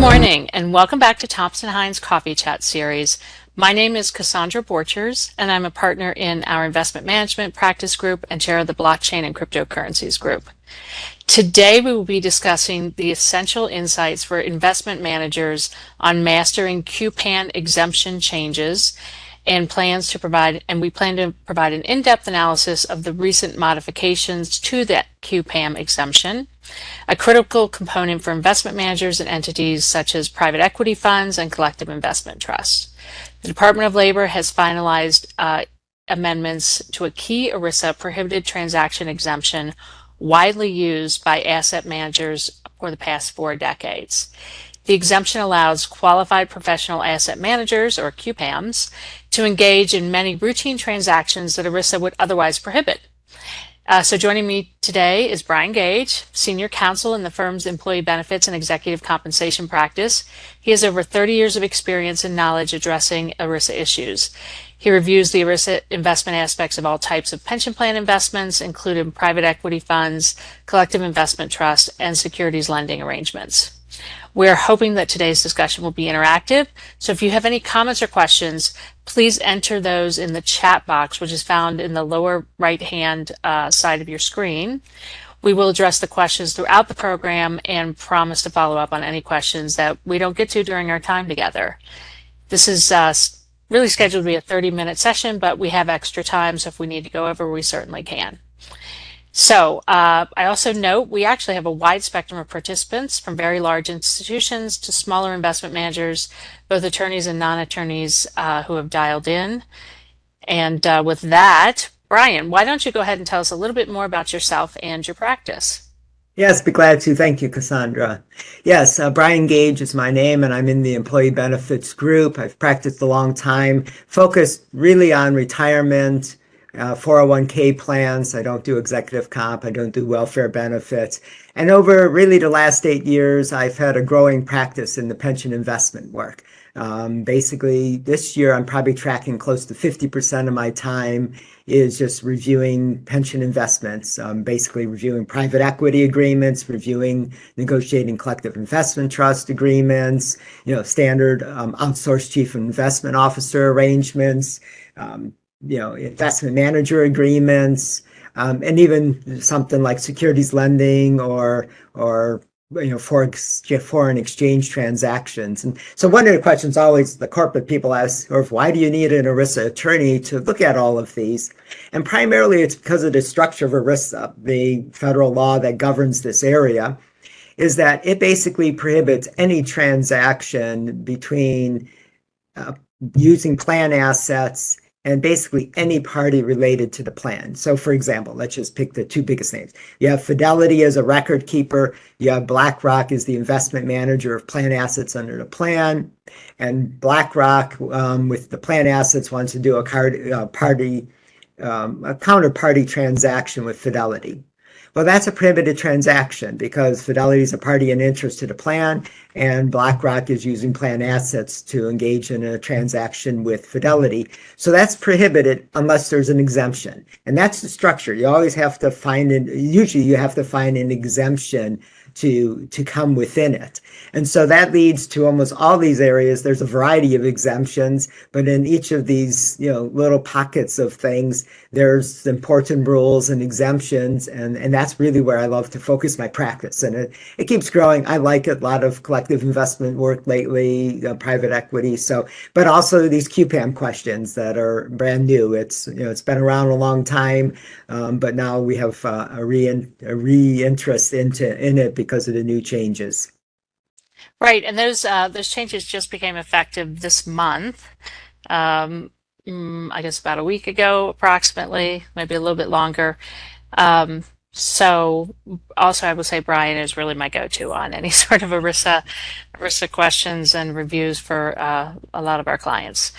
morning, and welcome back to Thompson Hine's Coffee Chat series. My name is Cassandra Borchers, and I'm a partner in our investment management practice group and chair of the blockchain and cryptocurrencies group. Today, we will be discussing the essential insights for investment managers on mastering QPAM exemption changes and we plan to provide an in-depth analysis of the recent modifications to that QPAM exemption, a critical component for investment managers and entities such as private equity funds and collective investment trusts. The Department of Labor has finalized amendments to a key ERISA prohibited transaction exemption widely used by asset managers for the past 4 decades. The exemption allows qualified professional asset managers, or QPAMs, to engage in many routine transactions that ERISA would otherwise prohibit. So joining me today is Brian Gage, Senior Counsel in the firm's Employee Benefits and Executive Compensation practice. He has over 30 years of experience and knowledge addressing ERISA issues. He reviews the ERISA investment aspects of all types of pension plan investments, including private equity funds, collective investment trusts, and securities lending arrangements. We're hoping that today's discussion will be interactive, so if you have any comments or questions, please enter those in the chat box, which is found in the lower right-hand side of your screen. We will address the questions throughout the program and promise to follow up on any questions that we don't get to during our time together. This is really scheduled to be a 30-minute session, but we have extra time, so if we need to go over, we certainly can. So I also note we actually have a wide spectrum of participants, from very large institutions to smaller investment managers, both attorneys and non-attorneys who have dialed in. And with that, Brian, why don't you go ahead and tell us a little bit more about yourself and your practice? Yes, be glad to. Thank you, Cassandra. Yes, Brian Gage is my name, and I'm in the Employee Benefits group. I've practiced a long time, focused really on retirement, 401k plans. I don't do executive comp. I don't do welfare benefits. And over really the last 8 years, I've had a growing practice in the pension investment work. Basically, this year, I'm probably tracking close to 50% of my time is just reviewing pension investments, basically reviewing private equity agreements, negotiating collective investment trust agreements, standard outsourced chief investment officer arrangements, investment manager agreements, and even something like securities lending or foreign exchange transactions. And so one of the questions always the corporate people ask, or why do you need an ERISA attorney to look at all of these? And primarily it's because of the structure of ERISA, the federal law that governs this area, is that it basically prohibits any transaction between using plan assets and basically any party related to the plan. So for example, let's just pick the 2 biggest names. You have Fidelity as a record keeper. You have BlackRock as the investment manager of plan assets under the plan. And BlackRock, with the plan assets, wants to do a counterparty transaction with Fidelity. Well, that's a prohibited transaction because Fidelity is a party in interest to the plan, and BlackRock is using plan assets to engage in a transaction with Fidelity. So that's prohibited unless there's an exemption. And that's the structure. You always have to usually you have to find an exemption to come within it. And so that leads to almost all these areas. There's a variety of exemptions, but in each of these, little pockets of things, there's important rules and exemptions. And that's really where I love to focus my practice. And it keeps growing. I like it. A lot of collective investment work lately, private equity. So, but also these QPAM questions that are brand new. It's been around a long time, but now we have a re-interest in it because of the new changes. Right, and those changes just became effective this month. I guess about a week ago, approximately, maybe a little bit longer. So also I would say Brian is really my go-to on any sort of ERISA questions and reviews for a lot of our clients.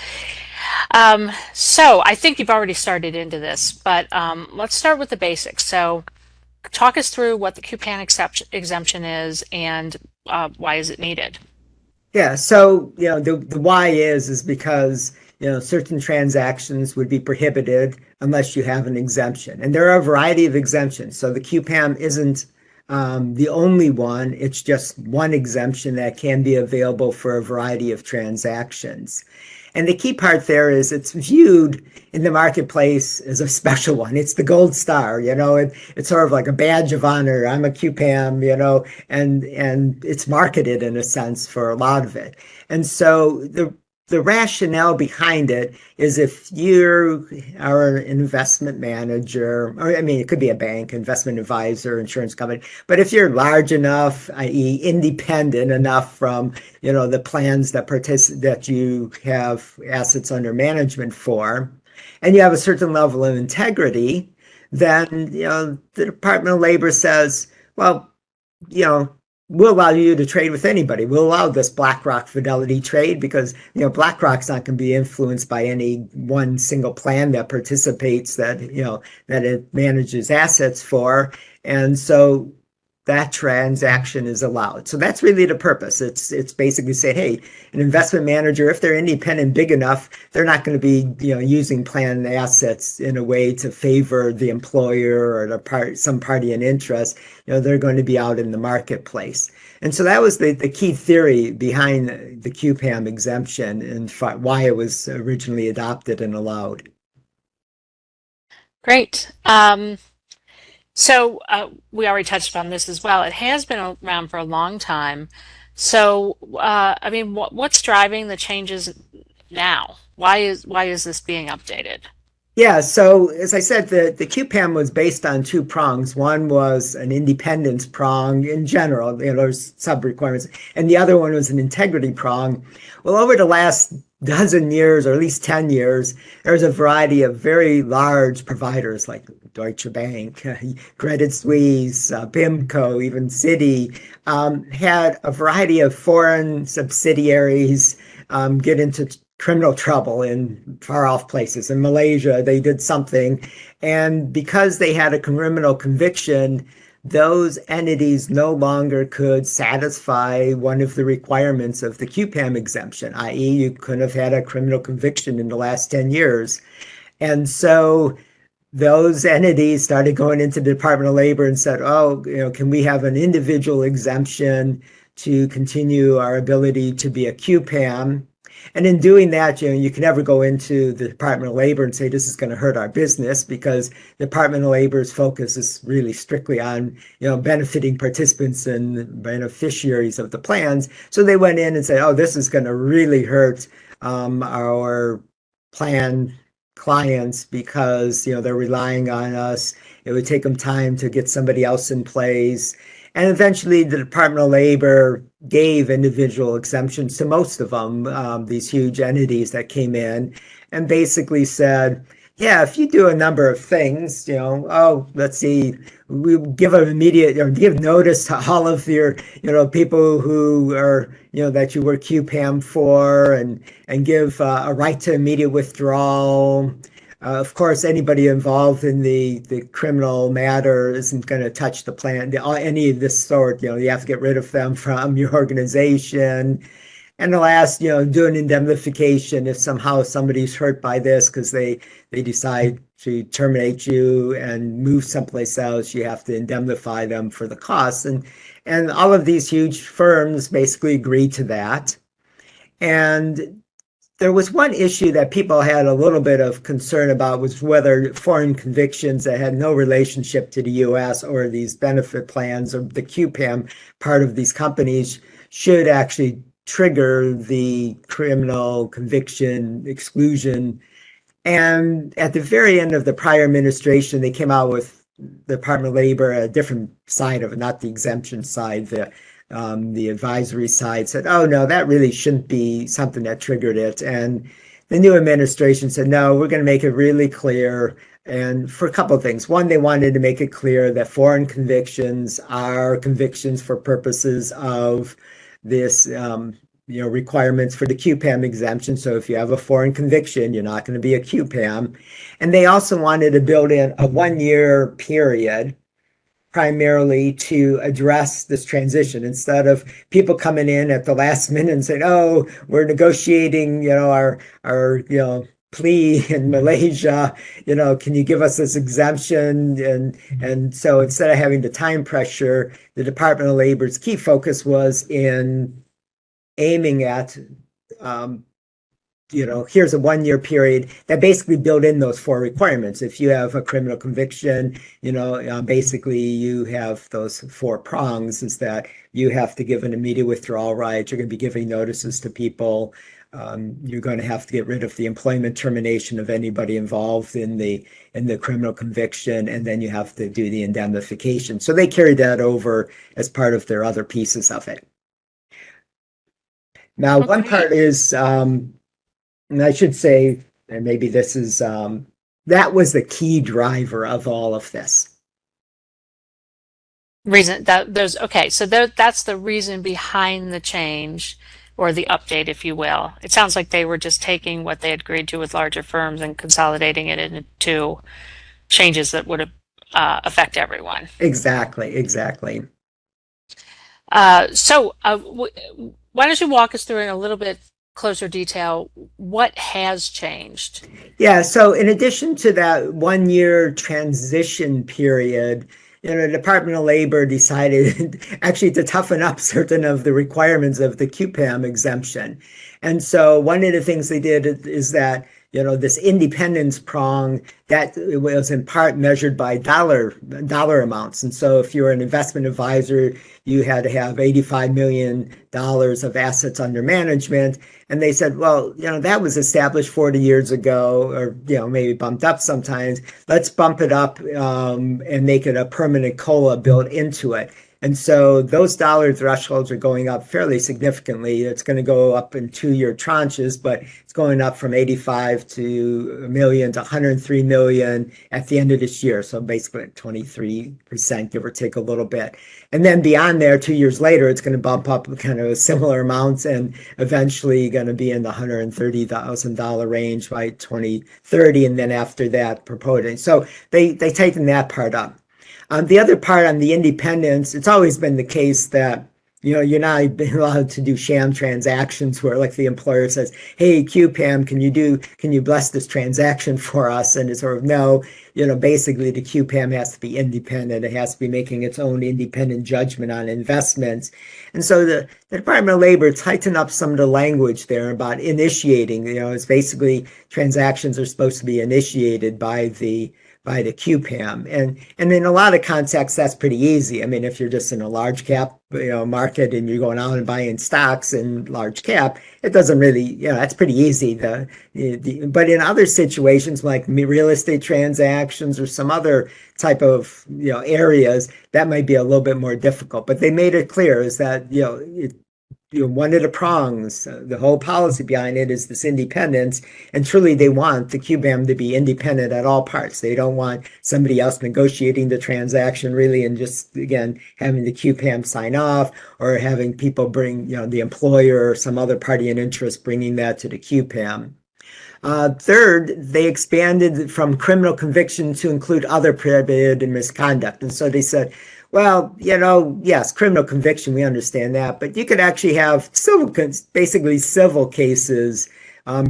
So I think you've already started into this, but let's start with the basics. So talk us through what the QPAM exemption is and why is it needed? Yeah, so the why is because certain transactions would be prohibited unless you have an exemption, and there are a variety of exemptions. So the QPAM isn't the only one. It's just one exemption that can be available for a variety of transactions. And the key part there is it's viewed in the marketplace as a special one. It's the gold star, it's sort of like a badge of honor. I'm a QPAM, and it's marketed in a sense for a lot of it. And so the rationale behind it is if you are an investment manager, or I mean, it could be a bank, investment advisor, insurance company, but if you're large enough, i.e., independent enough from the plans that you have assets under management for, and you have a certain level of integrity, then the Department of Labor says, well, we'll allow you to trade with anybody. We'll allow this BlackRock Fidelity trade because BlackRock's not going to be influenced by any one single plan that participates that it manages assets for, and so that transaction is allowed. So that's really the purpose. It's basically saying, hey, an investment manager, if they're independent big enough, they're not going to be using plan assets in a way to favor the employer or some party in interest. They're going to be out in the marketplace. And so that was the key theory behind the QPAM exemption and why it was originally adopted and allowed. Great. So we already touched on this as well. It has been around for a long time. So I mean, what's driving the changes now? Why is this being updated? Yeah, so as I said, the QPAM was based on two prongs. One was an independence prong in general, there's sub-requirements, and the other one was an integrity prong. Well, over the last dozen years, or at least 10 years, there's a variety of very large providers like Deutsche Bank, Credit Suisse, BIMCO, even Citi, had a variety of foreign subsidiaries get into criminal trouble in far off places. In Malaysia, they did something. And because they had a criminal conviction, those entities no longer could satisfy one of the requirements of the QPAM exemption, i.e., you couldn't have had a criminal conviction in the last 10 years. And so those entities started going into the Department of Labor and said, oh, can we have an individual exemption to continue our ability to be a QPAM? And in doing that, you can never go into the Department of Labor and say this is going to hurt our business, because the Department of Labor's focus is really strictly on benefiting participants and beneficiaries of the plans. So they went in and said, oh, this is going to really hurt our plan clients because they're relying on us. It would take them time to get somebody else in place. And eventually the Department of Labor gave individual exemptions to most of them, these huge entities that came in, and basically said, yeah, if you do a number of things, let's see, we give an immediate or give notice to all of your, people who are, that you were QPAM for, and give a right to immediate withdrawal. Of course, anybody involved in the criminal matter isn't going to touch the plan, any of this sort. You have to get rid of them from your organization. And the last, do an indemnification if somehow somebody's hurt by this because they decide to terminate you and move someplace else. You have to indemnify them for the costs. And all of these huge firms basically agreed to that. And there was one issue that people had a little bit of concern about, was whether foreign convictions that had no relationship to the U.S. or these benefit plans or the QPAM part of these companies should actually trigger the criminal conviction exclusion. And at the very end of the prior administration, they came out with the Department of Labor, a different side of it, not the exemption side, the advisory side said, oh, no, that really shouldn't be something that triggered it. And the new administration said, no, we're going to make it really clear. And for a couple of things. One, they wanted to make it clear that foreign convictions are convictions for purposes of this, requirements for the QPAM exemption. So if you have a foreign conviction, you're not going to be a QPAM. And they also wanted to build in a 1-year period primarily to address this transition, instead of people coming in at the last minute and saying, oh, we're negotiating, our plea in Malaysia, can you give us this exemption? And so instead of having the time pressure, the Department of Labor's key focus was in aiming at, here's a 1 year period that basically built in those 4 requirements. If you have a criminal conviction, basically you have those 4 prongs, is that you have to give an immediate withdrawal right. You're going to be giving notices to people. You're going to have to get rid of the employment termination of anybody involved in the criminal conviction, and then you have to do the indemnification. So they carried that over as part of their other pieces of it. Now, one part is, and I should say, and maybe this is, that was the key driver of all of this. So that's the reason behind the change, or the update, if you will. It sounds like they were just taking what they had agreed to with larger firms and consolidating it into changes that would affect everyone. Exactly. So why don't you walk us through in a little bit closer detail what has changed? Yeah, so in addition to that 1 year transition period, the Department of Labor decided actually to toughen up certain of the requirements of the QPAM exemption. And so one of the things they did is that, this independence prong, that was in part measured by dollar amounts. And so if you're an investment advisor, you had to have $85 million of assets under management. And they said, well, that was established 40 years ago, or, maybe bumped up sometimes. Let's bump it up and make it a permanent COLA built into it. And so those dollar thresholds are going up fairly significantly. It's going to go up in 2-year tranches, but it's going up from 85 to million to 103 million at the end of this year. So basically 23%, give or take a little bit. And then beyond there, 2 years later, it's going to bump up kind of similar amounts and eventually going to be in the $130,000 range by 2030. And then after that, proposing. So they tighten that part up. The other part on the independence, it's always been the case that, you're not allowed to do sham transactions where like the employer says, hey, QPAM, can you bless this transaction for us? And it's sort of, no, basically the QPAM has to be independent. It has to be making its own independent judgment on investments. And so the Department of Labor tightened up some of the language there about initiating, it's basically transactions are supposed to be initiated by the QPAM. And in a lot of contexts, that's pretty easy. I mean, if you're just in a large cap, market and you're going out and buying stocks in large cap, it doesn't really, that's pretty easy. But in other situations like real estate transactions or some other type of, areas, that might be a little bit more difficult. But they made it clear is that, one of the prongs, the whole policy behind it is this independence, and truly they want the QPAM to be independent at all parts. They don't want somebody else negotiating the transaction really and just, again, having the QPAM sign off or having people bring, the employer or some other party in interest bringing that to the QPAM. Third, they expanded from criminal conviction to include other prohibited and misconduct. And so they said, well, yes, criminal conviction, we understand that, but you could actually have basically civil cases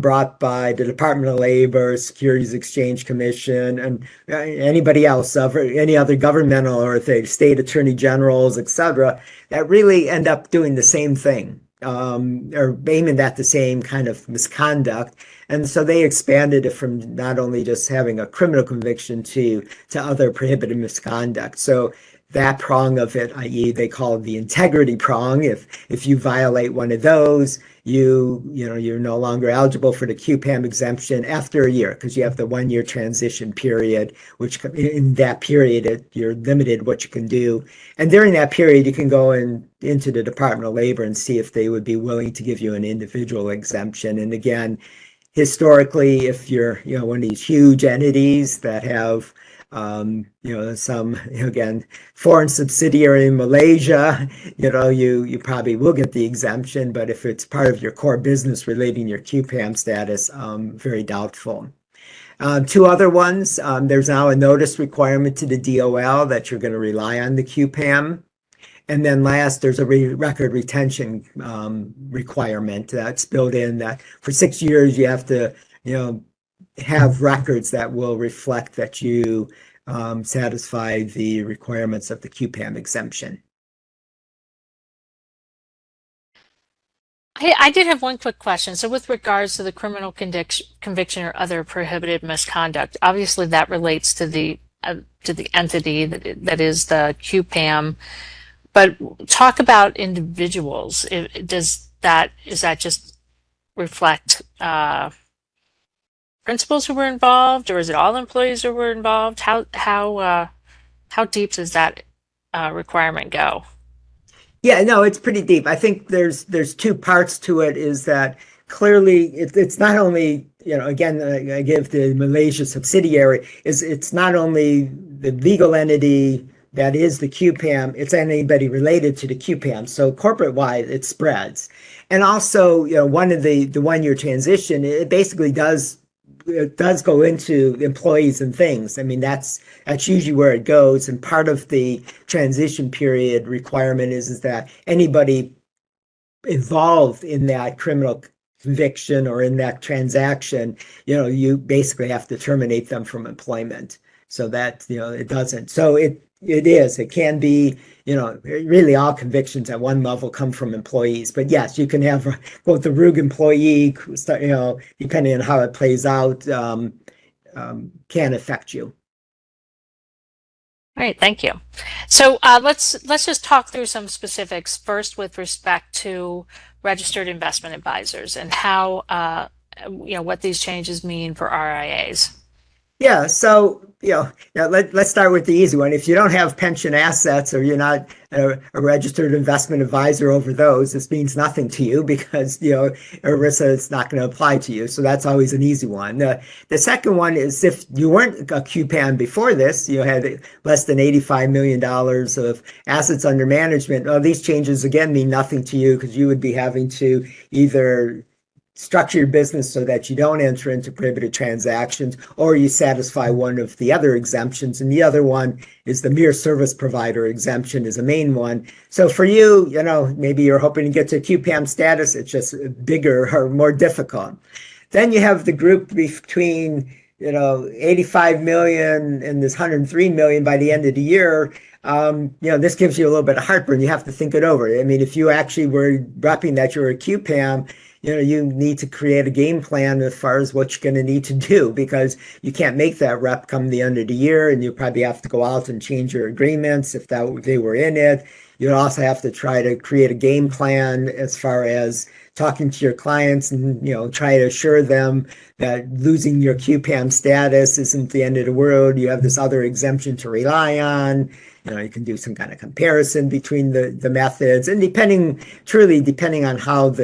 brought by the Department of Labor, Securities Exchange Commission, and anybody else, any other governmental or the state attorney generals, etc., that really end up doing the same thing. Or aiming at the same kind of misconduct. And so they expanded it from not only just having a criminal conviction to other prohibited misconduct. So that prong of it, i.e. they call it the integrity prong. If you violate one of those, you're no longer eligible for the QPAM exemption after a year, because you have the 1 year transition period, which in that period, you're limited what you can do. And during that period, you can go into the Department of Labor and see if they would be willing to give you an individual exemption. And again, historically, if you're, one of these huge entities that have some, again, foreign subsidiary in Malaysia, you probably will get the exemption, but if it's part of your core business relating your QPAM status, very doubtful. 2 other ones, there's now a notice requirement to the DOL that you're going to rely on the QPAM. And then last, there's a record retention requirement that's built in that for 6 years, you have to, have records that will reflect that you satisfy the requirements of the QPAM exemption. I did have one quick question. So with regards to the criminal conviction or other prohibited misconduct, obviously that relates to the entity that is the QPAM. But talk about individuals. Is that just reflect principals who were involved, or is it all employees who were involved? How deep does that requirement go? Yeah, no, it's pretty deep. I think there's two parts to it. Is that clearly it's not only, again, I give the Malaysia subsidiary, is it's not only the legal entity that is the QPAM, it's anybody related to the QPAM. So corporate wide, it spreads. And also, one of the 1 year transition, it does go into employees and things. I mean, that's usually where it goes. And part of the transition period requirement is that anybody involved in that criminal conviction or in that transaction, you basically have to terminate them from employment. So that, it doesn't. So it can be, really all convictions at one level come from employees. But yes, you can have both the rogue employee, depending on how it plays out, can affect you. All right, thank you. So let's just talk through some specifics first with respect to registered investment advisors and how what these changes mean for RIAs. Yeah, so let's start with the easy one. If you don't have pension assets or you're not a registered investment advisor over those, this means nothing to you because ERISA is not going to apply to you. So that's always an easy one. The second one is if you weren't a QPAM before this, you had less than $85 million of assets under management. Well, these changes again mean nothing to you because you would be having to either structure your business so that you don't enter into prohibited transactions, or you satisfy one of the other exemptions. And the other one is the mere service provider exemption is a main one. So for you, maybe you're hoping to get to QPAM status. It's just bigger or more difficult. Then you have the group between 85 million and this 103 million by the end of the year. This gives you a little bit of heartburn. You have to think it over. I mean, if you actually were repping that you're a QPAM, you need to create a game plan as far as what you're going to need to do, because you can't make that rep come the end of the year, and you probably have to go out and change your agreements if they were in it. You'd also have to try to create a game plan as far as talking to your clients and try to assure them that losing your QPAM status isn't the end of the world. You have this other exemption to rely on. You can do some kind of comparison between the methods, and depending on how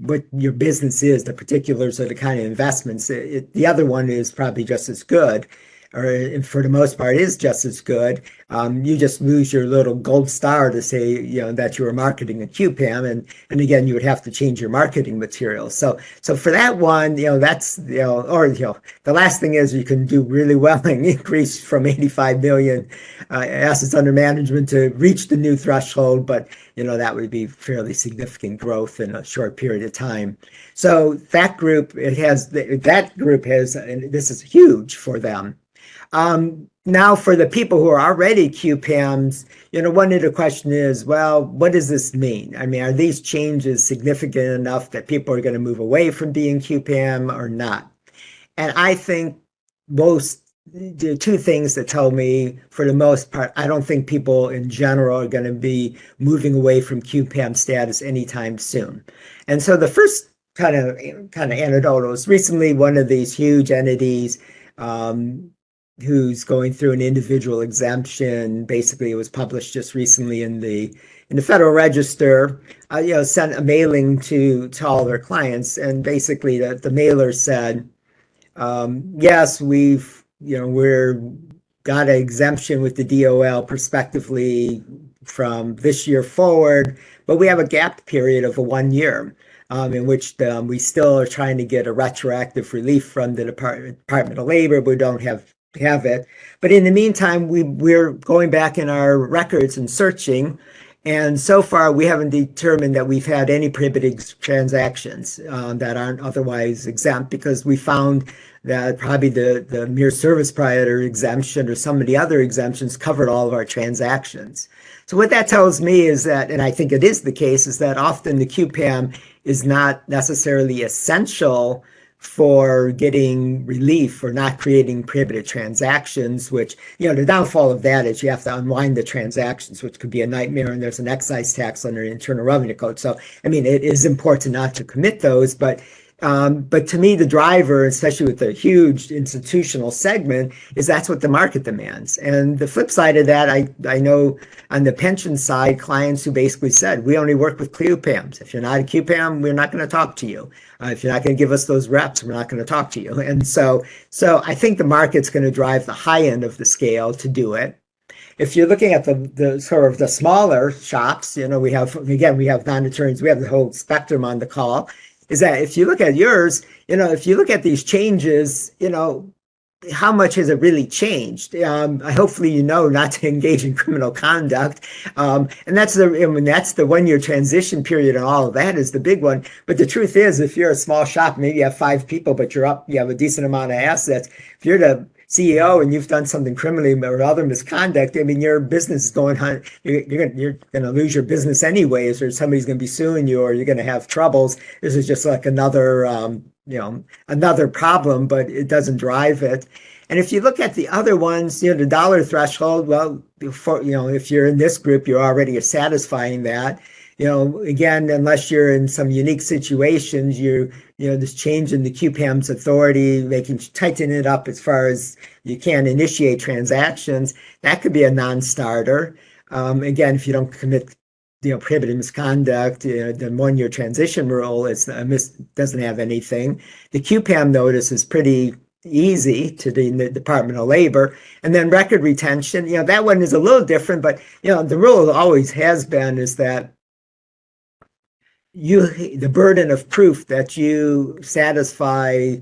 what your business is, the particulars of the kind of investments, the other one is probably just as good, or for the most part is just as good. You just lose your little gold star to say that you were marketing a QPAM, and again you would have to change your marketing materials. So for that one, that's the last thing is you can do really well and increase from 85 million assets under management to reach the new threshold, but that would be fairly significant growth in a short period of time. So that group has, and this is huge for them. Now, for the people who are already QPAMs, one of the question is, well, what does this mean? I mean, are these changes significant enough that people are going to move away from being QPAM or not? And I think the two things that tell me, for the most part, I don't think people in general are going to be moving away from QPAM status anytime soon. And so the first kind of anecdotal is recently one of these huge entities who's going through an individual exemption. Basically, it was published just recently in the Federal Register. Sent a mailing to all their clients, and basically the mailer said, yes, we're got an exemption with the DOL prospectively from this year forward, but we have a gap period of 1 year. In which we still are trying to get a retroactive relief from the Department of Labor. We don't have it. But in the meantime, we're going back in our records and searching, And so far, we haven't determined that we've had any prohibited transactions that aren't otherwise exempt, because we found that probably the mere service provider exemption or some of the other exemptions covered all of our transactions. So what that tells me is that, and I think it is the case, is that often the QPAM is not necessarily essential for getting relief or not creating prohibited transactions, which, the downfall of that is you have to unwind the transactions, which could be a nightmare, and there's an excise tax under the Internal Revenue Code. So, I mean, it is important not to commit those, but to me, the driver, especially with the huge institutional segment, is that's what the market demands. And the flip side of that, I know on the pension side, clients who basically said, we only work with QPAMs. If you're not a QPAM, we're not going to talk to you. If you're not going to give us those reps, we're not going to talk to you. And so I think the market's going to drive the high end of the scale to do it. If you're looking at the sort of the smaller shops, we have non-attorneys, we have the whole spectrum on the call, is that if you look at yours, if you look at these changes, how much has it really changed? Hopefully, not to engage in criminal conduct. And that's the 1 year transition period, and all of that is the big one. But the truth is, if you're a small shop, maybe you have 5 people, but you have a decent amount of assets. If you're the CEO and you've done something criminally or other misconduct, I mean, your business is going on. You're going to lose your business anyways, or somebody's going to be suing you, or you're going to have troubles. This is just like another problem, but it doesn't drive it. And if you look at the other ones, the dollar threshold, well, if you're in this group, you're already satisfying that. Again, unless you're in some unique situations, this change in the QPAM's authority, tighten it up as far as you can initiate transactions, that could be a non-starter. Again, if you don't commit prohibited misconduct, the 1 year transition rule doesn't have anything. The QPAM notice is pretty easy to the Department of Labor. And then record retention, that one is a little different, but the rule always has been is that the burden of proof that you satisfy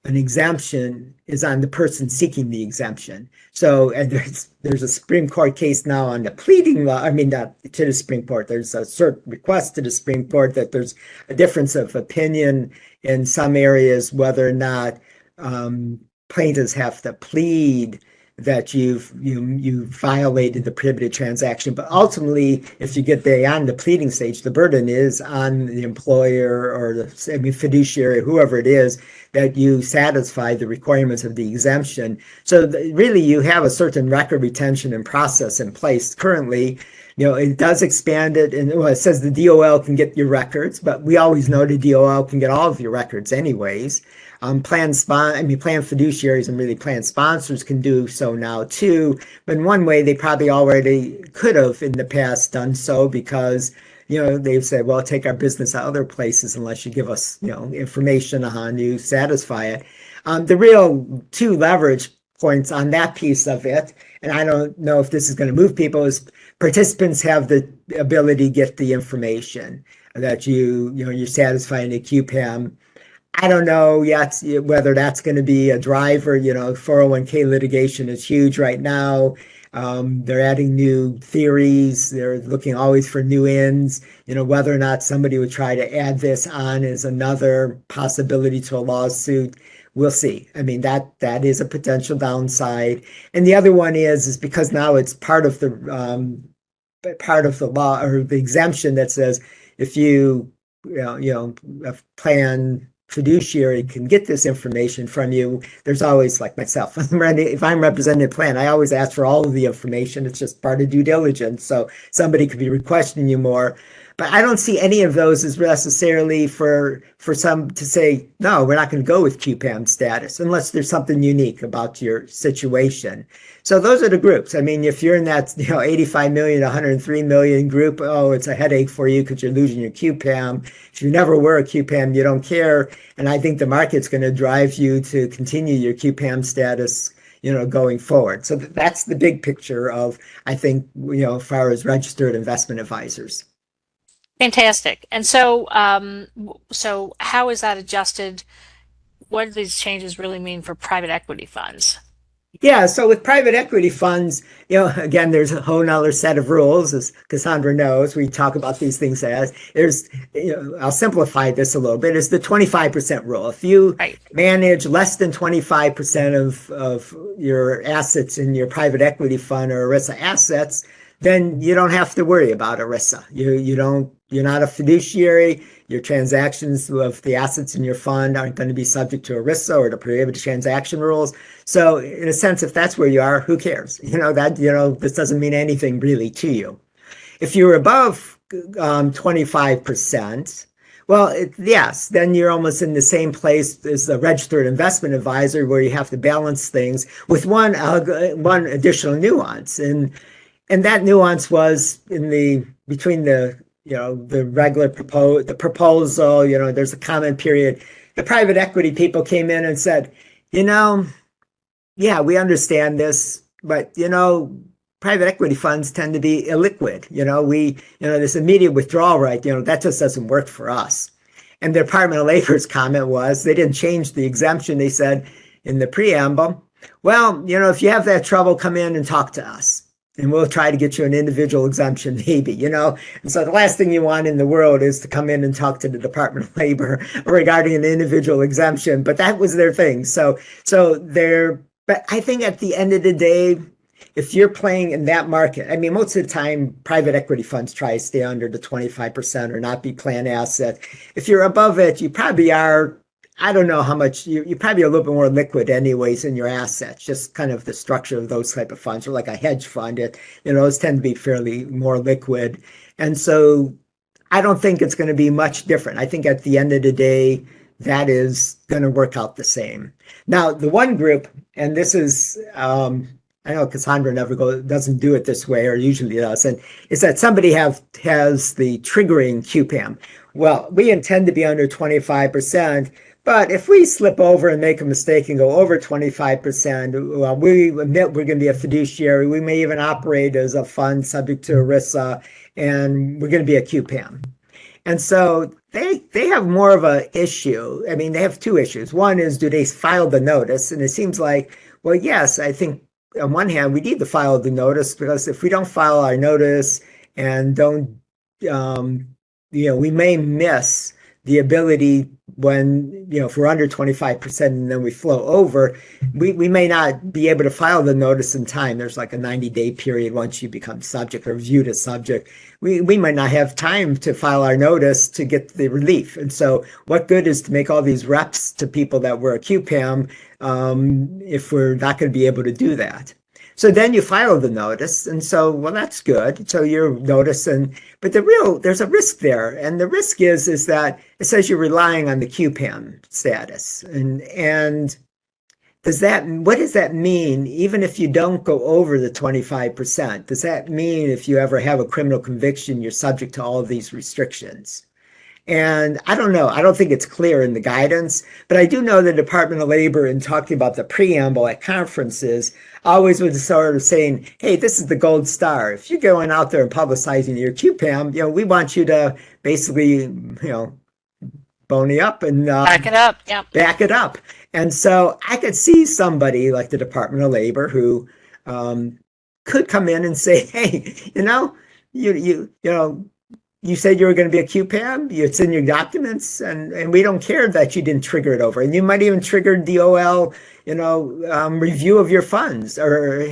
an exemption is on the person seeking the exemption. So, and there's a Supreme Court case now on the pleading law. I mean, not to the Supreme Court. There's a cert request to the Supreme Court that there's a difference of opinion in some areas whether or not plaintiffs have to plead that you violated the prohibited transaction. But ultimately, if you get beyond the pleading stage, the burden is on the employer or the fiduciary, whoever it is, that you satisfy the requirements of the exemption. So really, you have a certain record retention and process in place currently. It does expand it, and it says the DOL can get your records, but we always know the DOL can get all of your records anyways. Plan fiduciaries and really plan sponsors can do so now too. But in one way, they probably already could have in the past done so, because they've said, well, take our business out other places unless you give us information on you satisfy it. The real 2 leverage points on that piece of it, and I don't know if this is going to move people, is participants have the ability to get the information that you're satisfying the QPAM. I don't know yet whether that's going to be a driver. 401k litigation is huge right now. They're adding new theories. They're looking always for new ends. Whether or not somebody would try to add this on is another possibility to a lawsuit. We'll see. I mean, that is a potential downside. And the other one is because now it's part of the law or the exemption that says if a plan fiduciary can get this information from you, there's always, like myself, if I'm representing a plan, I always ask for all of the information. It's just part of due diligence. So somebody could be requesting you more. But I don't see any of those as necessarily for some to say, no, we're not going to go with QPAM status unless there's something unique about your situation. So those are the groups. I mean, if you're in that 85 million, 103 million group, it's a headache for you because you're losing your QPAM. If you never were a QPAM, you don't care. And I think the market's going to drive you to continue your QPAM status going forward. So that's the big picture of, I think, as far as registered investment advisors. Fantastic. And so, so how is that adjusted? What do these changes really mean for private equity funds? Yeah, so with private equity funds, again, there's a whole nother set of rules, as Cassandra knows. We talk about these things as there's, I'll simplify this a little bit. It's the 25% rule. If you Right. manage less than 25% of your assets in your private equity fund or ERISA assets, then you don't have to worry about ERISA. You're not a fiduciary. Your transactions of the assets in your fund aren't going to be subject to ERISA or the prohibited transaction rules. So in a sense, if that's where you are, who cares? This doesn't mean anything really to you. If you're above 25%, well, yes, then you're almost in the same place as the registered investment advisor, where you have to balance things with one additional nuance, and that nuance was in the between the regular proposal. There's a comment period. The private equity people came in and said, you know, yeah, we understand this, but private equity funds tend to be illiquid. This immediate withdrawal right, that just doesn't work for us. And the Department of Labor's comment was they didn't change the exemption. They said in the preamble, well, if you have that trouble, come in and talk to us. And we'll try to get you an individual exemption, maybe. And so the last thing you want in the world is to come in and talk to the Department of Labor regarding an individual exemption. But that was their thing. But I think at the end of the day, if you're playing in that market, I mean, most of the time, private equity funds try to stay under the 25% or not be plan asset. If you're above it, you probably are, I don't know how much, you probably are a little bit more liquid anyways in your assets, just kind of the structure of those type of funds, or like a hedge fund, those tend to be fairly more liquid. And so I don't think it's going to be much different. I think at the end of the day, that is going to work out the same. Now, the one group, and this is, I know Cassandra doesn't do it this way, or usually does, and is that somebody has the triggering QPAM. Well, we intend to be under 25%, but if we slip over and make a mistake and go over 25%, well, we admit we're going to be a fiduciary. We may even operate as a fund subject to ERISA, and we're going to be a QPAM. And so they have more of an issue. I mean, they have two issues. One is, do they file the notice? And it seems like, well, yes, I think on one hand, we need to file the notice, because if we don't file our notice and don't, we may miss the ability when, if we're under 25% and then we flow over, we may not be able to file the notice in time. There's like a 90-day period once you become subject or viewed as subject. We might not have time to file our notice to get the relief. And so what good is to make all these reps to people that we're a QPAM if we're not going to be able to do that? So then you file the notice, and so, well, that's good. So you're noticing, but there's a risk there, and the risk is that it says you're relying on the QPAM status, and what does that mean? Even if you don't go over the 25%, does that mean if you ever have a criminal conviction, you're subject to all of these restrictions? And I don't know. I don't think it's clear in the guidance, but I do know the Department of Labor, in talking about the preamble at conferences, always was sort of saying, hey, this is the gold star. If you're going out there and publicizing your QPAM, we want you to basically, bony up and Back it up. Yeah. back it up. And so I could see somebody like the Department of Labor who could come in and say, hey, you said you were going to be a QPAM. It's in your documents, and we don't care that you didn't trigger it over. And you might even trigger DOL, review of your funds, or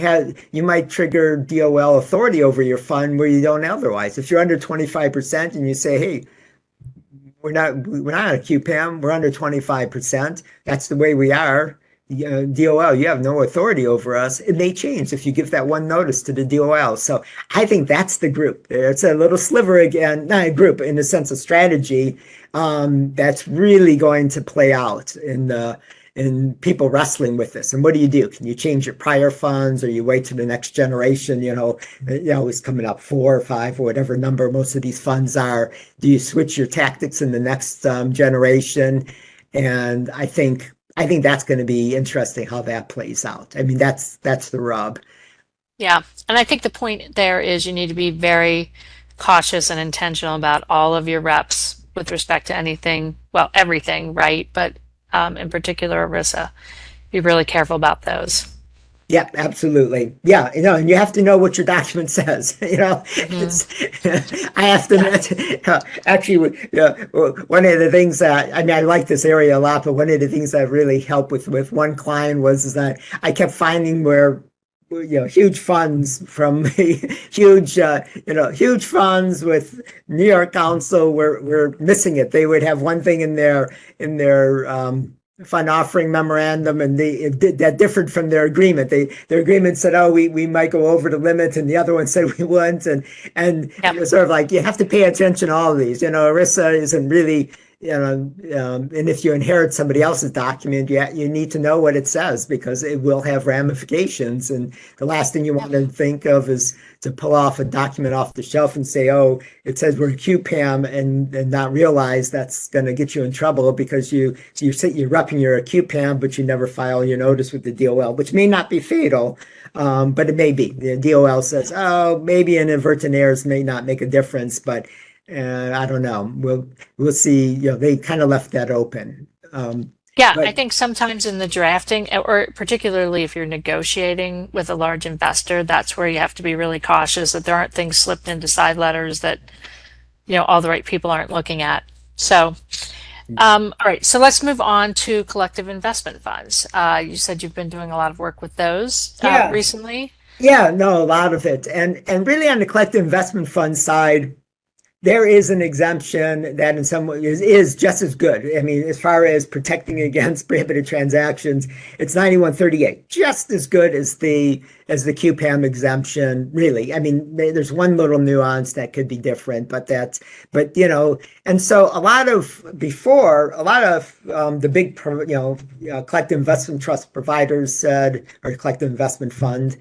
you might trigger DOL authority over your fund where you don't otherwise. If you're under 25% and you say, hey, we're not a QPAM, we're under 25%. That's the way we are. DOL, you have no authority over us. It may change if you give that one notice to the DOL. So I think that's the group. It's a little sliver again, not a group, in the sense of strategy, that's really going to play out in people wrestling with this. And what do? Can you change your prior funds, or you wait to the next generation? It's coming up 4 or 5 or whatever number most of these funds are. Do you switch your tactics in the next generation? And I think that's going to be interesting how that plays out. I mean, that's the rub. Yeah. And I think the point there is you need to be very cautious and intentional about all of your reps with respect to anything, well, everything, right? But in particular, ERISA, be really careful about those. Yeah, absolutely. Yeah, and you have to know what your document says. Hmm. It's, I have to Yeah. admit, actually, one of the things that, I mean, I like this area a lot, but one of the things that really helped with one client was is that I kept finding where, huge funds from huge funds with New York Council were missing it. They would have one thing in their fund offering memorandum, and that differed from their agreement. Their agreement said, "Oh, we might go over the limit," and the other one said we wouldn't. And it Yep. was sort of like you have to pay attention to all of these. ERISA isn't really. And if you inherit somebody else's document, you need to know what it says because it will have ramifications. And the last thing you want Yep. to think of is to pull off a document off the shelf and say, "Oh, it says we're QPAM," and not realize that's going to get you in trouble because you're repping you're a QPAM, but you never file your notice with the DOL, which may not be fatal, but it may be. The DOL says, "Oh, maybe an inadvertent errors may not make a difference," but I don't know. We'll see. They kind of left that open. Yeah, I But think sometimes in the drafting, or particularly if you're negotiating with a large investor, that's where you have to be really cautious that there aren't things slipped into side letters that, all the right people aren't looking at. So, all right, so let's move on to collective investment funds. You said you've been doing a lot of work with those yeah, recently. yeah, no, a lot of it, and really on the collective investment fund side, there is an exemption that in some ways is just as good. I mean, as far as protecting against prohibited transactions, it's 9138, just as good as the QPAM exemption, really. I mean, there's one little nuance that could be different, but and so a lot of the big, collective investment trust providers said, or collective investment fund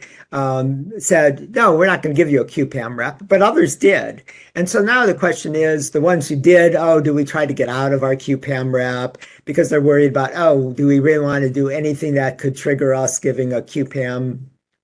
said, no, we're not going to give you a QPAM rep, but others did. And so now the question is, the ones who did, oh, do we try to get out of our QPAM rep because they're worried about, oh, do we really want to do anything that could trigger us giving a QPAM,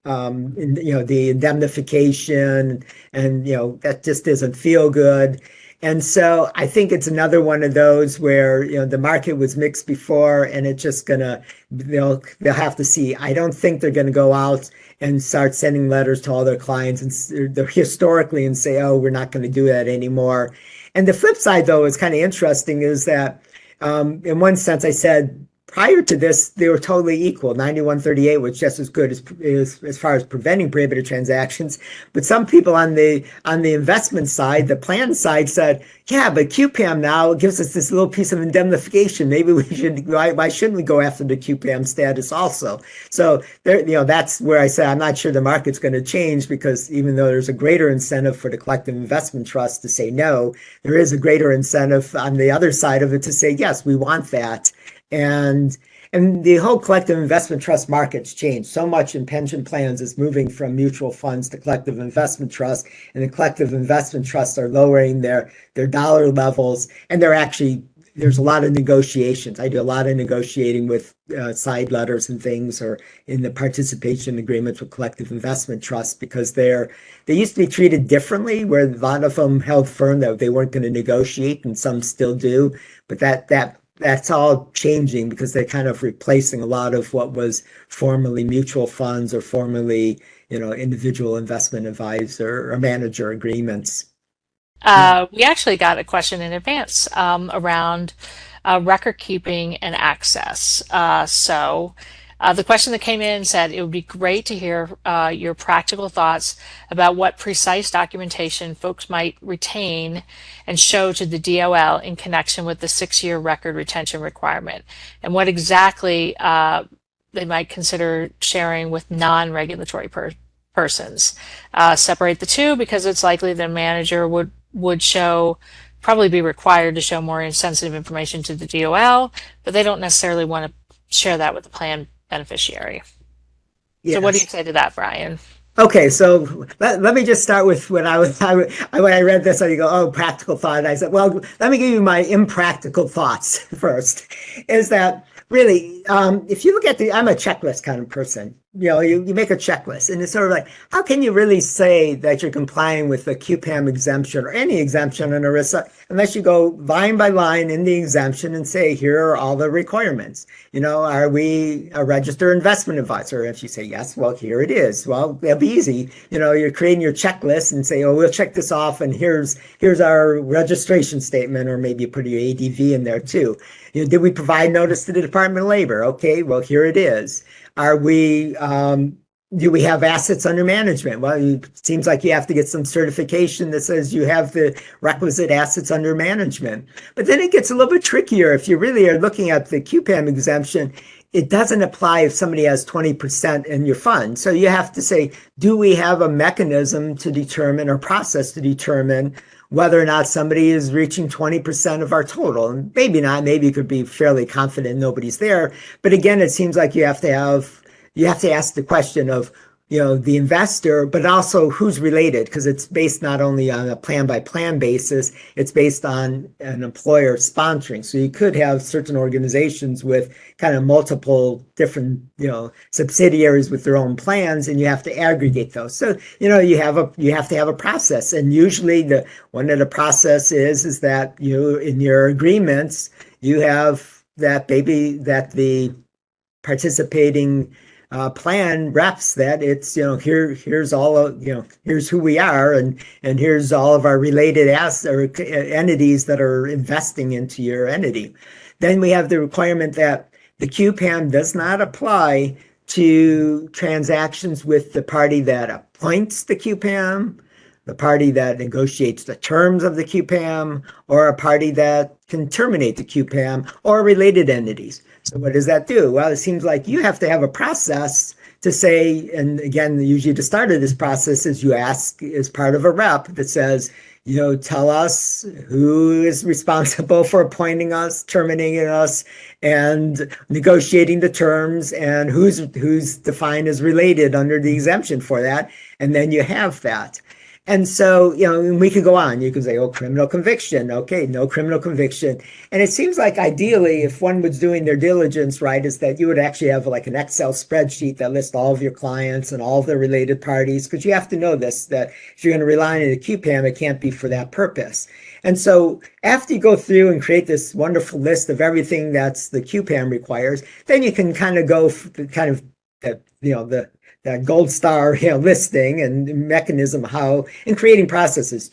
the indemnification, and that just doesn't feel good. And so I think it's another one of those where the market was mixed before, and it's just they'll have to see. I don't think they're gonna go out and start sending letters to all their clients and they're historically and say, oh, we're not going to do that anymore. And the flip side, though, is kind of interesting is that in one sense, I said prior to this, they were totally equal. 9138 was just as good as far as preventing prohibited transactions. But some people on the investment side, the plan side, said, yeah, but QPAM now gives us this little piece of indemnification. Maybe we should, why shouldn't we go after the QPAM status also? So there, that's where I say I'm not sure the market's going to change, because even though there's a greater incentive for the collective investment trust to say no, there is a greater incentive on the other side of it to say, yes, we want that. And the whole collective investment trust market's changed so much in pension plans is moving from mutual funds to collective investment trusts, and the collective investment trusts are lowering their dollar levels, and there's a lot of negotiations. I do a lot of negotiating with side letters and things, or in the participation agreements with collective investment trusts, because they used to be treated differently, where a lot of them held firm that they weren't going to negotiate, and some still do. But that's all changing because they're kind of replacing a lot of what was formerly mutual funds or formerly, individual investment advisor or manager agreements. We actually got a question in advance around record keeping and access. The question that came in said it would be great to hear your practical thoughts about what precise documentation folks might retain and show to the DOL in connection with the 6-year record retention requirement, and what exactly they might consider sharing with non-regulatory persons. Separate the two because it's likely the manager would probably be required to show more sensitive information to the DOL, but they don't necessarily want to share that with the plan beneficiary. So what do you Yes. say to that, Brian? Okay, so let me just start with when when I read this, I go, oh, practical thought. And I said, well, let me give you my impractical thoughts first. Is that really, if you look at I'm a checklist kind of person. you make a checklist, and it's sort of like, how can you really say that you're complying with the QPAM exemption or any exemption in ERISA unless you go line by line in the exemption and say, here are all the requirements? Are we a registered investment advisor? If you say yes, well, here it is. Well, that'll be easy. You're creating your checklist and say, oh, we'll check this off, and here's our registration statement, or maybe you put your ADV in there too. Did we provide notice to the Department of Labor? Okay, well, here it is. Do we have assets under management? Well, it seems like you have to get some certification that says you have the requisite assets under management. But then it gets a little bit trickier. If you really are looking at the QPAM exemption, it doesn't apply if somebody has 20% in your fund. So you have to say, do we have a mechanism to determine or process to determine whether or not somebody is reaching 20% of our total? And maybe not. Maybe you could be fairly confident nobody's there. But again, it seems like you have to ask the question of, the investor, but also who's related, because it's based not only on a plan by plan basis, it's based on an employer sponsoring. So you could have certain organizations with kind of multiple different, subsidiaries with their own plans, and you have to aggregate those. So, you have to have a process. And usually one of the process is that in your agreements, you have that the participating plan reps that it's here's all of here's who we are, and here's all of our related assets or entities that are investing into your entity. Then we have the requirement that the QPAM does not apply to transactions with the party that appoints the QPAM, the party that negotiates the terms of the QPAM, or a party that can terminate the QPAM, or related entities. So what does that do? Well, it seems like you have to have a process to say, and again, usually the start of this process is you ask as part of a rep that says, tell us who is responsible for appointing us, terminating us, and negotiating the terms, and who's defined as related under the exemption for that. And then you have that. And so, we could go on. You could say, oh, criminal conviction. Okay, no criminal conviction. And it seems like ideally, if one was doing their diligence right, is that you would actually have like an Excel spreadsheet that lists all of your clients and all of the related parties, because you have to know this, that if you're going to rely on a QPAM, it can't be for that purpose. And so after you go through and create this wonderful list of everything that's the QPAM requires, then you can kind of go that gold star listing and mechanism how in creating processes.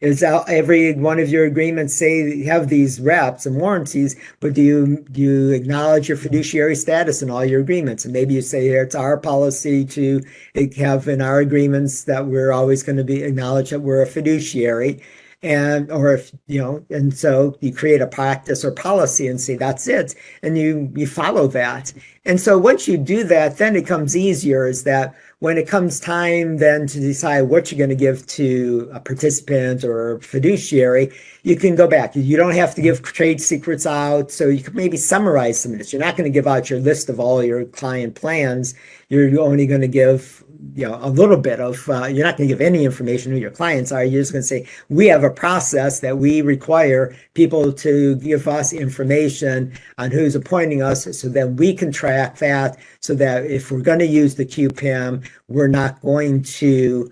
Is every one of your agreements say that you have these reps and warranties, but do you acknowledge your fiduciary status in all your agreements? And maybe you say it's our policy to have in our agreements that we're always going to be acknowledge that we're a fiduciary. And so you create a practice or policy and say that's it, and you follow that. And so once you do that, then it becomes easier, is that when it comes time then to decide what you're going to give to a participant or a fiduciary, you can go back. You don't have to give trade secrets out, so you can maybe summarize some of this. You're not going to give out your list of all your client plans. You're only going to give a little bit of, you're not going to give any information who your clients are. You're just going to say, we have a process that we require people to give us information on who's appointing us, so that we can track that, so that if we're going to use the QPAM, we're not going to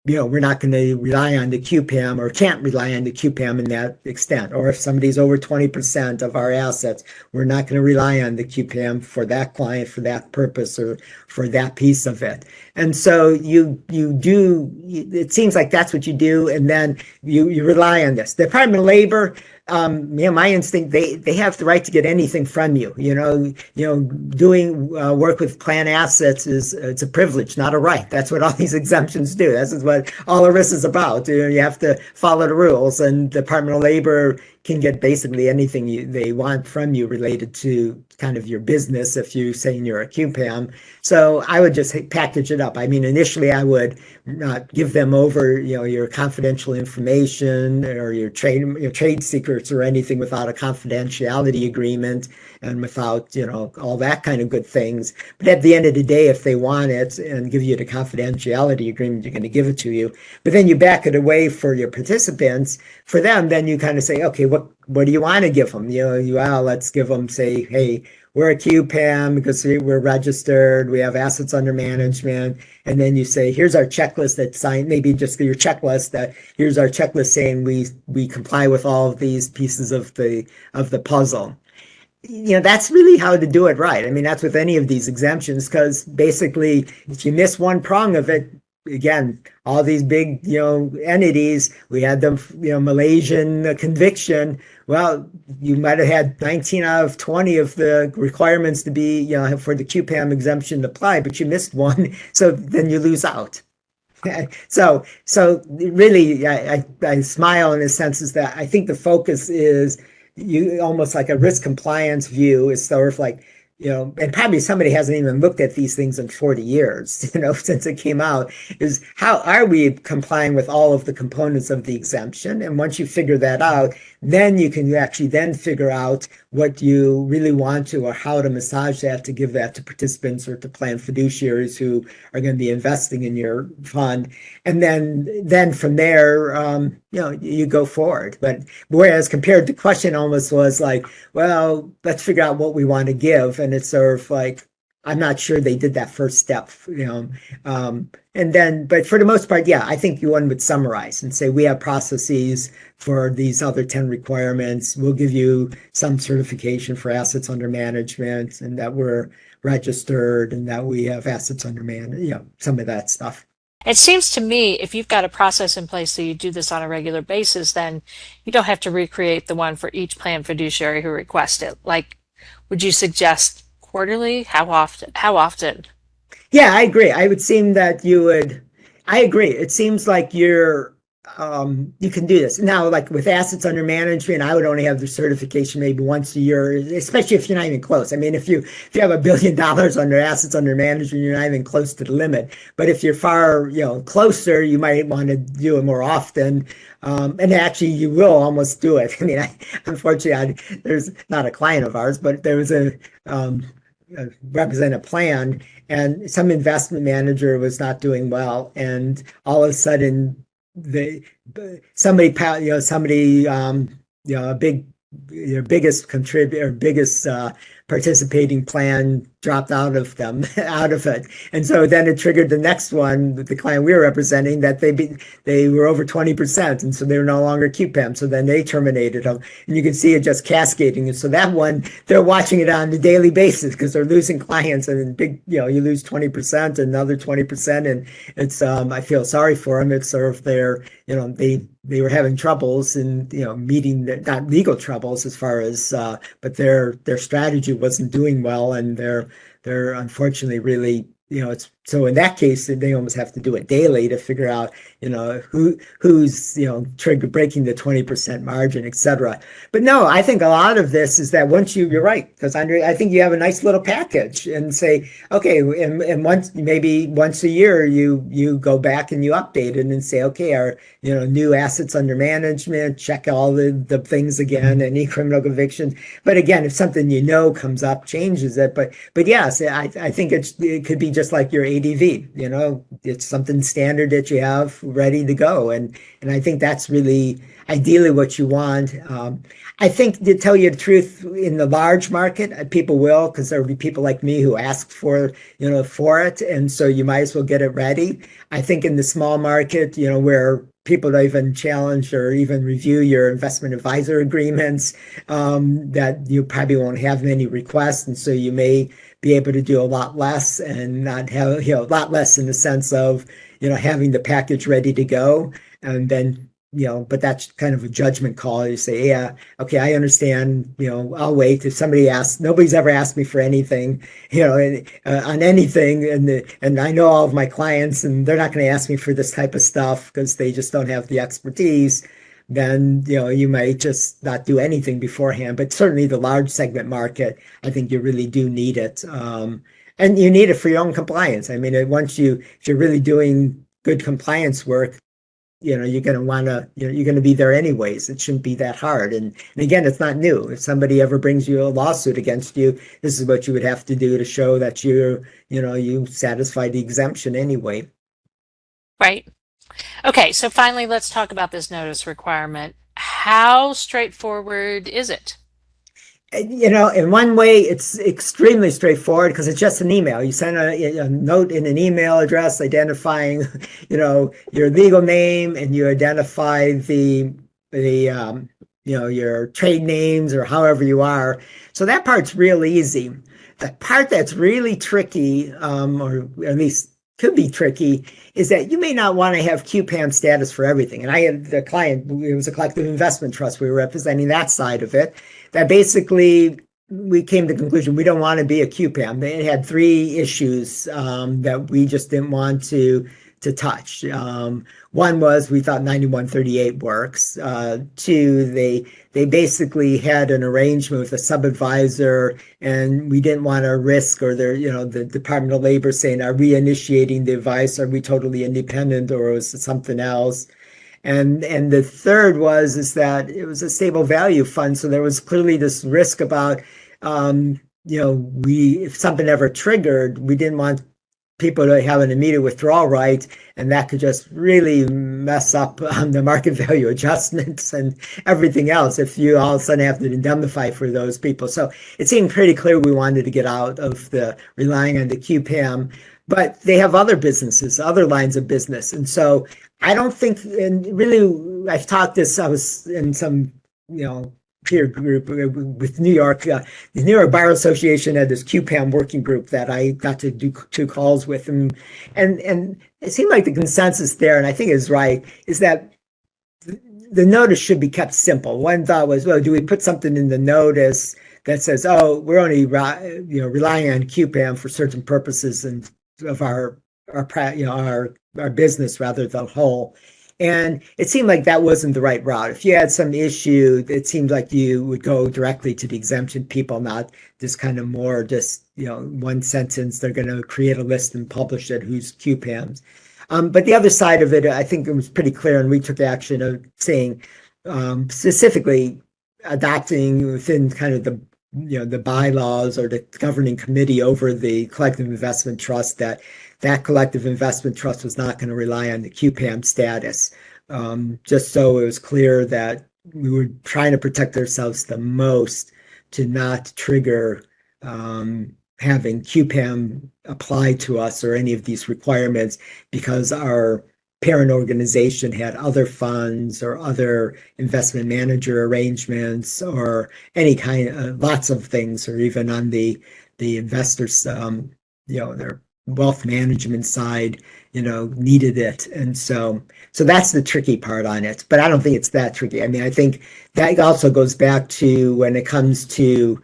we're not going to rely on the QPAM, or can't rely on the QPAM in that extent. Or if somebody's over 20% of our assets, we're not going to rely on the QPAM for that client, for that purpose, or for that piece of it. And so it seems like that's what you do. And then you rely on this. The Department of Labor, my instinct, they have the right to get anything from you. Doing work with plan assets it's a privilege, not a right. That's what all these exemptions do. This is what all ERISA is about. You have to follow the rules, and the Department of Labor can get basically anything they want from you related to kind of your business if you're saying you're a QPAM. So I would just package it up. I mean, initially I would not give them over, your confidential information or your trade secrets or anything without a confidentiality agreement and without, all that kind of good things. But at the end of the day, if they want it and give you the confidentiality agreement, you're going to give it to you. But then you back it away for your participants. For them, then you kind of say, okay, what do you want to give them? Let's give them, say, hey, we're a QPAM because we're registered, we have assets under management, and then you say, here's our checklist that signed, maybe just your checklist that here's our checklist saying we comply with all of these pieces of the puzzle. That's really how to do it right. I mean, that's with any of these exemptions, because basically, if you miss one prong of it, again, all these big, entities, we had the, Malaysian conviction. Well, you might have had 19 out of 20 of the requirements to be, for the QPAM exemption to apply, but you missed one. So then you lose out. So really, I smile in a sense is that I think the focus is you almost like a risk compliance view is sort of like, and probably somebody hasn't even looked at these things in 40 years, since it came out, is how are we complying with all of the components of the exemption? And once you figure that out, then you can actually then figure out what you really want to or how to massage that to give that to participants or to plan fiduciaries who are going to be investing in your fund. And then from there, you go forward. But whereas compared to the question almost was like, well, let's figure out what we want to give. And it's sort of like, I'm not sure they did that first step, and then, but for the most part, yeah, I think one would summarize and say, we have processes for these other 10 requirements. We'll give you some certification for assets under management and that we're registered and that we have assets under management, some of that stuff. It seems to me if you've got a process in place so you do this on a regular basis, then you don't have to recreate the one for each plan fiduciary who requests it. Like, would you suggest quarterly? How often? How often? Yeah, I agree. I would seem that you would. I agree. It seems like you can do this now. Like with assets under management, I would only have the certification maybe once a year, especially if you're not even close. I mean, if you have $1 billion under assets under management, you're not even close to the limit. But if you're far, closer, you might want to do it more often. And actually, you will almost do it. I mean, unfortunately, there's not a client of ours, but there was represent a plan, and some investment manager was not doing well, and all of a sudden, somebody, a big, biggest contributor, biggest participating plan dropped out of it, and so then it triggered the next one with the client we were representing that they were over 20%, and so they were no longer QPAM. So then they terminated them, and you can see it just cascading. And so that one, they're watching it on a daily basis because they're losing clients, and you lose 20%, another 20%, and it's I feel sorry for them. It's sort of they were having troubles and meeting not legal troubles as far as but their strategy wasn't doing well, and they're unfortunately really it's so in that case they almost have to do it daily to figure out who's trigger breaking the 20% margin, etc. But no, I think a lot of this is that once you're right, because I think you have a nice little package and say, okay, and maybe once a year you go back and you update it and say, okay, our new assets under management, check all the things again, any criminal convictions. But again, if something comes up, changes it. But yes, I think it could be just like your ADV, it's something standard that you have ready to go. And I think that's really ideally what you want. I think, to tell you the truth, in the large market, people will, because there will be people like me who ask for it. And so you might as well get it ready. I think in the small market, where people don't even challenge or even review your investment advisor agreements, that you probably won't have many requests. And so you may be able to do a lot less and not have, a lot less in the sense of, having the package ready to go. And then, but that's kind of a judgment call. You say, yeah, okay, I understand, I'll wait. If somebody asks, nobody's ever asked me for anything, on anything. And I know all of my clients, and they're not going to ask me for this type of stuff because they just don't have the expertise. Then, you might just not do anything beforehand. But certainly the large segment market, I think you really do need it. And you need it for your own compliance. I mean, if you're really doing good compliance work, you're going to want to, you're going to be there anyways. It shouldn't be that hard. And again, it's not new. If somebody ever brings you a lawsuit against you, this is what you would have to do to show that you satisfy the exemption anyway. Right. Okay, so finally, let's talk about this notice requirement. How straightforward is it? In one way, it's extremely straightforward because it's just an email. You send a note in an email address identifying, your legal name, and you identify your trade names or however you are. So that part's real easy. The part that's really tricky, or at least could be tricky, is that you may not want to have QPAM status for everything. And I had the client, it was a collective investment trust. We were representing that side of it. That basically we came to the conclusion we don't want to be a QPAM. They had three issues that we just didn't want to touch. One was we thought 9138 works. Two, they basically had an arrangement with a sub-advisor, and we didn't want to risk, or the Department of Labor saying, are we initiating the advice? Are we totally independent, or was it something else? And the third is that it was a stable value fund, so there was clearly this risk about, if something ever triggered, we didn't want people to have an immediate withdrawal right, and that could just really mess up the market value adjustments and everything else if you all of a sudden have to indemnify for those people. So it seemed pretty clear we wanted to get out of the relying on the QPAM, but they have other businesses, other lines of business. And so I don't think, and really, I've talked this, I was in some, peer group with New York. The New York Bar Association had this QPAM working group that I got to do 2 calls with, and it seemed like the consensus there, and I think is right, is that the notice should be kept simple. One thought was, well, do we put something in the notice that says, oh, we're only relying on QPAM for certain purposes and of our business rather than whole. And it seemed like that wasn't the right route. If you had some issue, it seemed like you would go directly to the exemption people, not this kind of more just, one sentence, they're going to create a list and publish it, who's QPAMs. But the other side of it, I think it was pretty clear, and we took action of saying, specifically adopting within kind of the bylaws or the governing committee over the collective investment trust that collective investment trust was not going to rely on the QPAM status, just so it was clear that we were trying to protect ourselves the most to not trigger having QPAM apply to us or any of these requirements because our parent organization had other funds or other investment manager arrangements or any kind of lots of things, or even on the investors, their wealth management side, needed it. And so that's the tricky part on it, but I don't think it's that tricky. I mean, I think that also goes back to when it comes to,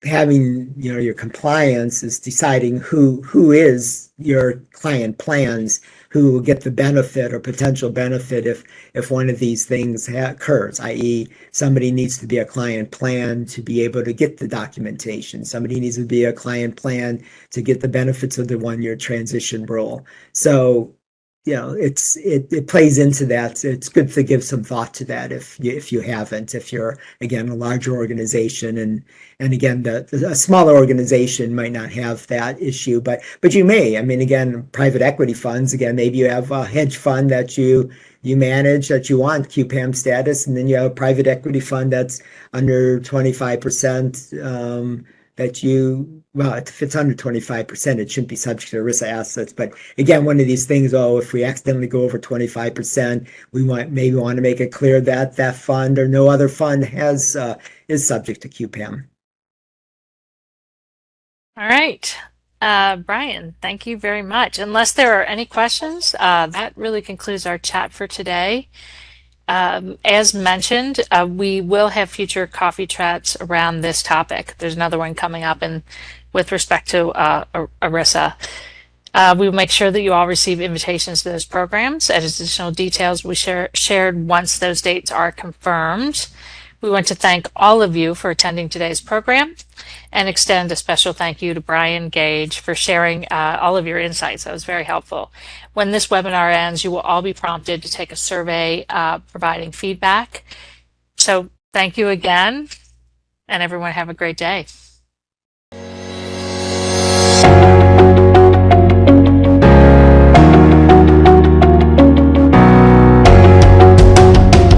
having, your compliance is deciding who is your client plans, who will get the benefit or potential benefit if one of these things occurs, i.e. somebody needs to be a client plan to be able to get the documentation. Somebody needs to be a client plan to get the benefits of the 1-year transition rule. So, it plays into that. It's good to give some thought to that if you haven't, if you're, again, a larger organization, and again, a smaller organization might not have that issue, but you may. I mean, again, private equity funds, again, maybe you have a hedge fund that you manage that you want QPAM status, and then you have a private equity fund that's under 25%, if it's under 25%, it shouldn't be subject to ERISA assets. But again, one of these things, if we accidentally go over 25%, we maybe want to make it clear that that fund or no other fund is subject to QPAM. All right. Brian, thank you very much. Unless there are any questions, that really concludes our chat for today. As mentioned, we will have future coffee chats around this topic. There's another one coming up with respect to ERISA. We will make sure that you all receive invitations to those programs. As additional details we shared once those dates are confirmed. We want to thank all of you for attending today's program and extend a special thank you to Brian Gage for sharing all of your insights. That was very helpful. When this webinar ends, you will all be prompted to take a survey providing feedback. So thank you again, and everyone have a great day.